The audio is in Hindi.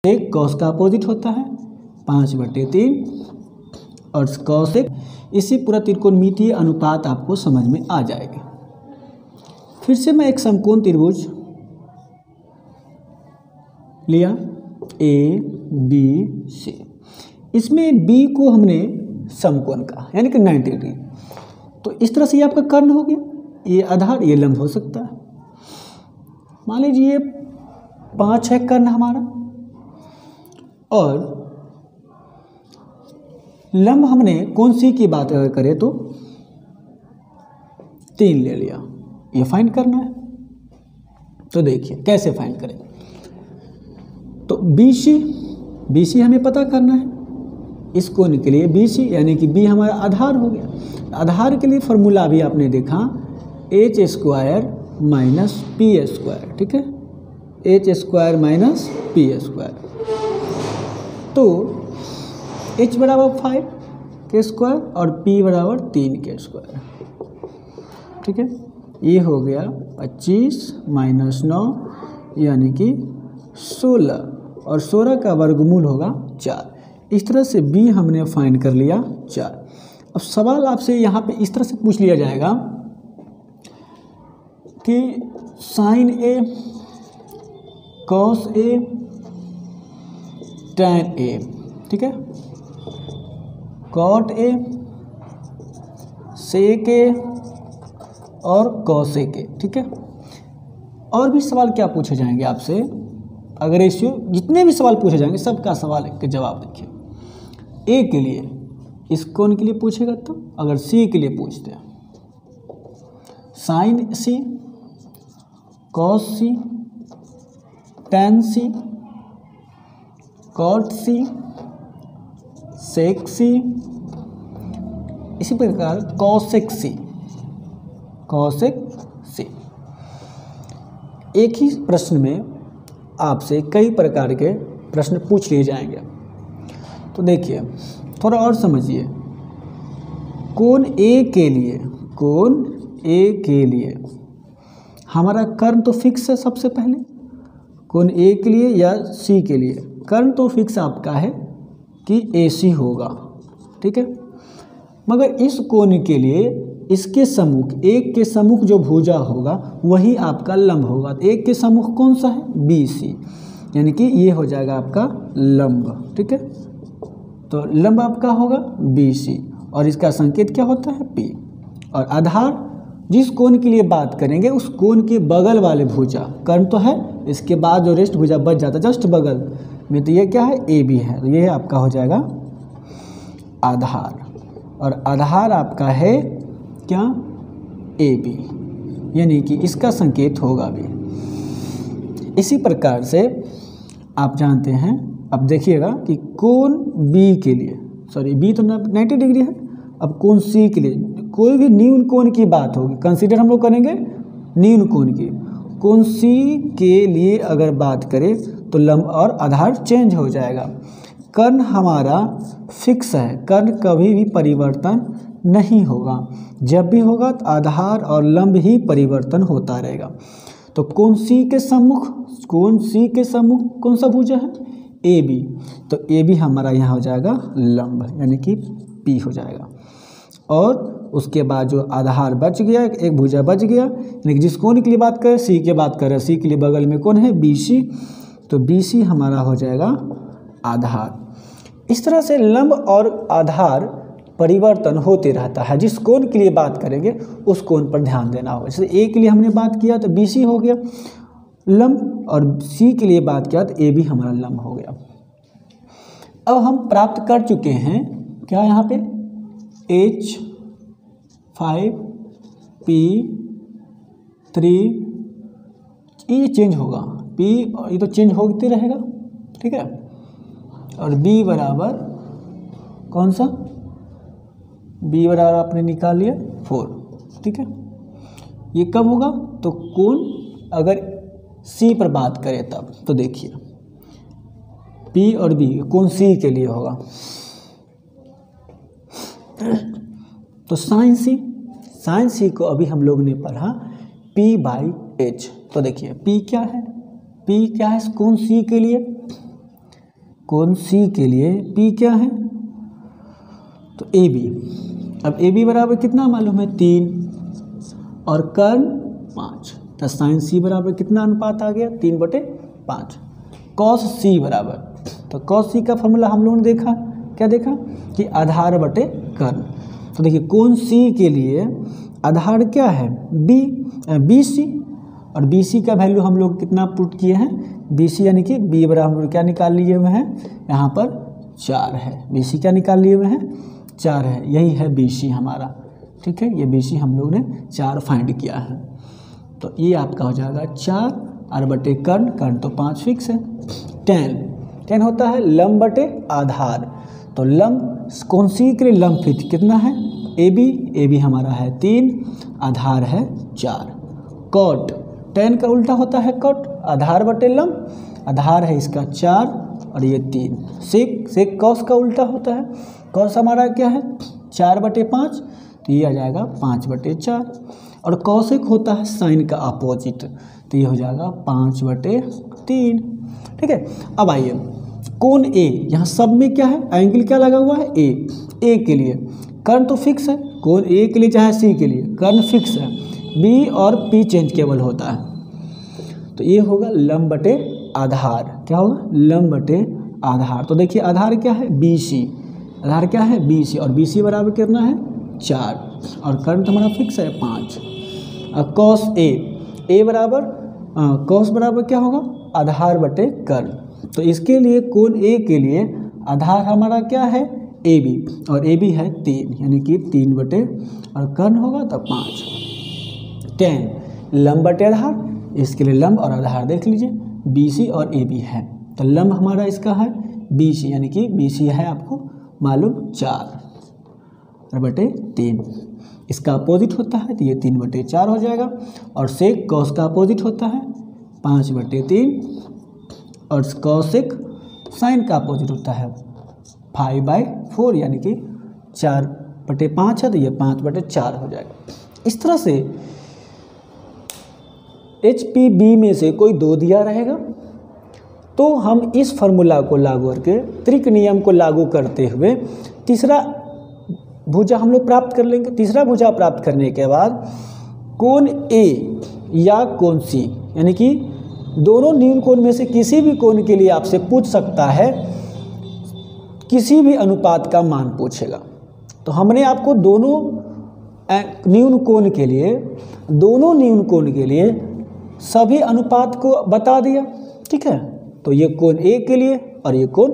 एक कॉस का अपोजिट होता है 5/3 और कॉसेक। इसी पूरा त्रिकोणमितीय अनुपात आपको समझ में आ जाएगा। फिर से मैं एक समकोण त्रिभुज लिया ABC, इसमें B को हमने समकोण का यानी कि 90 डिग्री, तो इस तरह से ये आपका कर्ण हो गया, ये आधार, ये लंब हो सकता है। मान लीजिए ये 5 है कर्ण हमारा, और लंब हमने कौन सी की बात अगर करें तो 3 ले लिया, ये फाइंड करना है। तो देखिए कैसे फाइंड करें। तो BC हमें पता करना है, इस कोण के लिए BC यानी कि B हमारा आधार हो गया। आधार के लिए फॉर्मूला भी आपने देखा h² - p², ठीक है, h² - p²। तो h बराबर 5k² और p बराबर 3k², ठीक है। ये हो गया 25 - 9 यानी कि 16, और 16 का वर्गमूल होगा 4। इस तरह से b हमने फाइंड कर लिया 4। अब सवाल आपसे यहाँ पे इस तरह से पूछ लिया जाएगा कि sin A cos A tan A, ठीक है, cot A sec A और cos A के, ठीक है। और भी सवाल क्या पूछे जाएंगे आपसे, अगर रेशियो जितने भी सवाल पूछे जाएंगे सबका सवाल के जवाब देखिए। A के लिए इस कोण के लिए पूछेगा, तो अगर C के लिए पूछते हैं sin C cos C tan C cot C sec C, इसी प्रकार cosec C एक ही प्रश्न में आपसे कई प्रकार के प्रश्न पूछ लिए जाएंगे। तो देखिए थोड़ा और समझिए, कोण A के लिए हमारा कर्ण तो फिक्स है। सबसे पहले कोण A के लिए या C के लिए कर्ण तो फिक्स आपका है कि AC होगा, ठीक है। मगर इस कोण के लिए इसके सम्मुख, एक के सम्मुख जो भुजा होगा वही आपका लंब होगा। एक के सम्मुख कौन सा है, BC, यानी कि ये हो जाएगा आपका लंब, ठीक है। तो लंब आपका होगा BC और इसका संकेत क्या होता है P। और आधार जिस कोण के लिए बात करेंगे उस कोण के बगल वाले भुजा, कर्ण तो है, इसके बाद जो रेस्ट भुजा बच जाता है जस्ट बगल में, तो ये क्या है, AB है, तो ये आपका हो जाएगा आधार। और आधार आपका है क्या, AB, यानी कि इसका संकेत होगा भी। इसी प्रकार से आप जानते हैं, अब देखिएगा कि कोण B के लिए, सॉरी B तो 90 डिग्री है, अब कोण C के लिए कोई भी न्यून कोण की बात होगी, कंसीडर हम लोग करेंगे न्यून कोण की। कोण C के लिए अगर बात करें तो लंब और आधार चेंज हो जाएगा। कर्ण हमारा फिक्स है, कर्ण कभी भी परिवर्तन नहीं होगा, जब भी होगा तो आधार और लंब ही परिवर्तन होता रहेगा। तो कोण C के सम्मुख कौन सा भुजा है, AB, तो AB हमारा यहाँ हो जाएगा लंब, यानी कि P हो जाएगा। और उसके बाद जो आधार बच गया, एक भुजा बच गया, यानी कि जिस कोण के लिए बात करें C के बात करें, C के लिए बगल में कौन है, BC, तो BC हमारा हो जाएगा आधार। इस तरह से लंब और आधार परिवर्तन होते रहता है। जिस कोण के लिए बात करेंगे उस कोण पर ध्यान देना होगा। जैसे A के लिए हमने बात किया तो BC हो गया लंब, और C के लिए बात किया तो AB हमारा लंब हो गया। अब हम प्राप्त कर चुके हैं क्या, यहाँ पे H5 P3, ये चेंज होगा, P ये तो चेंज होते रहेगा, ठीक है। और B बराबर कौन सा, B बराबर आपने निकाल लिया 4, ठीक है। ये कब होगा, तो कोण अगर C पर बात करें तब, तो देखिए P और B कोण C के लिए होगा, तो sin C को अभी हम लोग ने पढ़ा P/H। तो देखिए P क्या है, कोण C के लिए कोण सी के लिए P क्या है, तो AB। अब AB बराबर कितना मालूम है 3 और कर्ण 5, तो साइन C बराबर कितना अनुपात आ गया 3/5। कॉस C बराबर, तो कॉस C का फॉर्मूला हम लोगों ने देखा, क्या देखा कि आधार बटे कर्ण। तो देखिए कोण C के लिए आधार क्या है BC, और BC का वैल्यू हम लोग कितना पुट किए हैं BC यानी कि B बराबर हम लोग क्या निकाल लिए हुए हैं यहाँ पर 4 है। BC क्या निकाल लिए हुए हैं 4 है, यही है BC हमारा, ठीक है। ये BC हम लोग ने 4 फाइंड किया है। तो ये आपका हो जाएगा 4 और बटे कर्ण, कर्ण तो 5 फिक्स है। tan होता है लंब बटे आधार, तो लंब कोण C के लिए लंब फिट कितना है AB हमारा है 3, आधार है 4। कॉट, tan का उल्टा होता है कॉट, आधार बटे लंब, आधार है इसका 4 और ये 3। सेक कॉस का उल्टा होता है, कॉस हमारा क्या है 4/5, तो ये आ जाएगा 5/4। और कॉसेक होता है साइन का अपोजिट, तो ये हो जाएगा 5/3, ठीक है। अब आइए कोण A, यहाँ सब में क्या है एंगल क्या लगा हुआ है A के लिए कर्ण तो फिक्स है, कोण A के लिए चाहे C के लिए कर्ण फिक्स है, B और P चेंजेबल होता है। तो ये होगा लंब बटे आधार, क्या होगा लंब बटे आधार। तो देखिए आधार क्या है BC, आधार क्या है BC, और BC बराबर कितना है 4, और कर्ण तो हमारा फिक्स है 5। और कॉस A बराबर कॉस बराबर क्या होगा आधार बटे कर्ण, तो इसके लिए कोण A के लिए आधार हमारा क्या है AB, और AB है 3 यानी कि 3 बटे, और कर्ण होगा तो 5। tan लंब बटे आधार, इसके लिए लंब और आधार देख लीजिए BC और AB है, तो लंब हमारा इसका है BC यानी कि BC है आपको मालूम 4/3, इसका अपोजिट होता है तो ये 3/4 हो जाएगा। और सेक कॉस का अपोजिट होता है 5/3, और कॉसेक साइन का अपोजिट होता है 5/4 यानी कि 4/5 है, तो ये 5/4 हो जाएगा। इस तरह से HPB में से कोई 2 दिया रहेगा तो हम इस फार्मूला को लागू करके त्रिक नियम को लागू करते हुए तीसरा भुजा हम लोग प्राप्त कर लेंगे। तीसरा भुजा प्राप्त करने के बाद कोण A या कोण C यानी कि दोनों न्यून कोण में से किसी भी कोण के लिए आपसे पूछ सकता है, किसी भी अनुपात का मान पूछेगा। तो हमने आपको दोनों न्यून कोण के लिए सभी अनुपात को बता दिया, ठीक है। तो ये कोण A के लिए और ये कोण